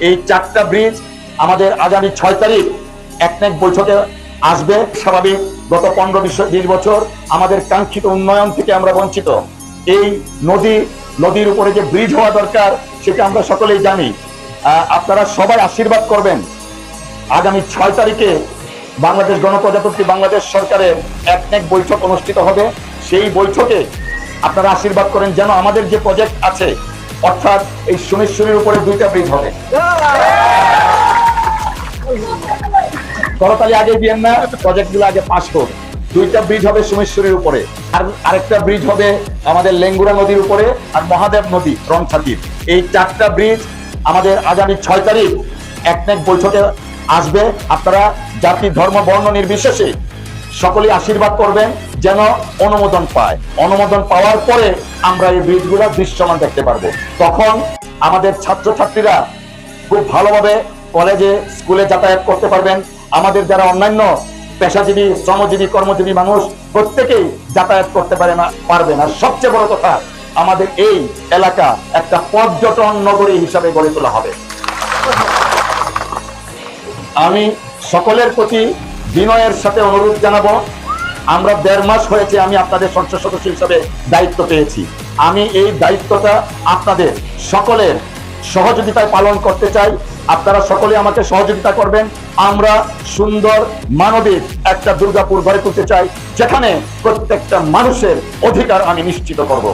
এই 4টা ব্রিজ আমাদের আগামী 6 তারিখ একনেক বৈঠকে আসবে। স্বাভাবিক গত 15-20 বছর আমাদের কাঙ্ক্ষিত উন্নয়ন থেকে আমরা বঞ্চিত। এই নদীর উপরে যে ব্রিজ হওয়া দরকার সেটা আমরা সকলেই জানি। আপনারা সবাই আশীর্বাদ করবেন। আগামী 6 তারিখে বাংলাদেশ গণপ্রজাতন্ত্রী বাংলাদেশ সরকারের একনেক বৈঠক অনুষ্ঠিত হবে। সেই বৈঠকে আপনারা আশীর্বাদ করেন যেন আমাদের যে প্রজেক্ট আছে, অর্থাৎ এই সুমেশ্বরীর উপরে 2টা ব্রিজ হবে। করতালি আগে দিয়েন না, প্রজেক্টগুলো আগে পাস হোক। 2টা ব্রিজ হবে সুমেশ্বরীর উপরে, আর আরেকটা ব্রিজ হবে আমাদের লেঙ্গুড়া নদীর উপরে, আর মহাদেব নদী রংছাতির। এই 4টা ব্রিজ আমাদের আগামী 6 তারিখ একনেক বৈঠকে আসবে। আপনারা জাতি ধর্ম বর্ণ নির্বিশেষে সকলেই আশীর্বাদ করবেন যেন অনুমোদন পায়। অনুমোদন পাওয়ার পরে আমরা এই ব্রিজগুলো দৃশ্যমান দেখতে পারবো। তখন আমাদের ছাত্রছাত্রীরা খুব ভালোভাবে কলেজে স্কুলে যাতায়াত করতে পারবেন। আমাদের যারা অন্যান্য পেশাজীবী শ্রমজীবী কর্মজীবী মানুষ প্রত্যেকেই যাতায়াত করতে পারবেন। আর সবচেয়ে বড় কথা, আমাদের এই এলাকা একটা পর্যটন নগরী হিসাবে গড়ে তোলা হবে। আমি সকলের প্রতি বিনয়ের সাথে অনুরোধ জানাবো, আমরা 1.5 মাস হয়েছে আমি আপনাদের সংসদ সদস্য হিসাবে দায়িত্ব পেয়েছি। আমি এই দায়িত্বটা আপনাদের সকলের সহযোগিতায় পালন করতে চাই। আপনারা সকলে আমাকে সহযোগিতা করবেন। আমরা সুন্দর মানবিক একটা দুর্গাপুর গড়ে তুলতে চাই, যেখানে প্রত্যেকটা মানুষের অধিকার আমি নিশ্চিত করব।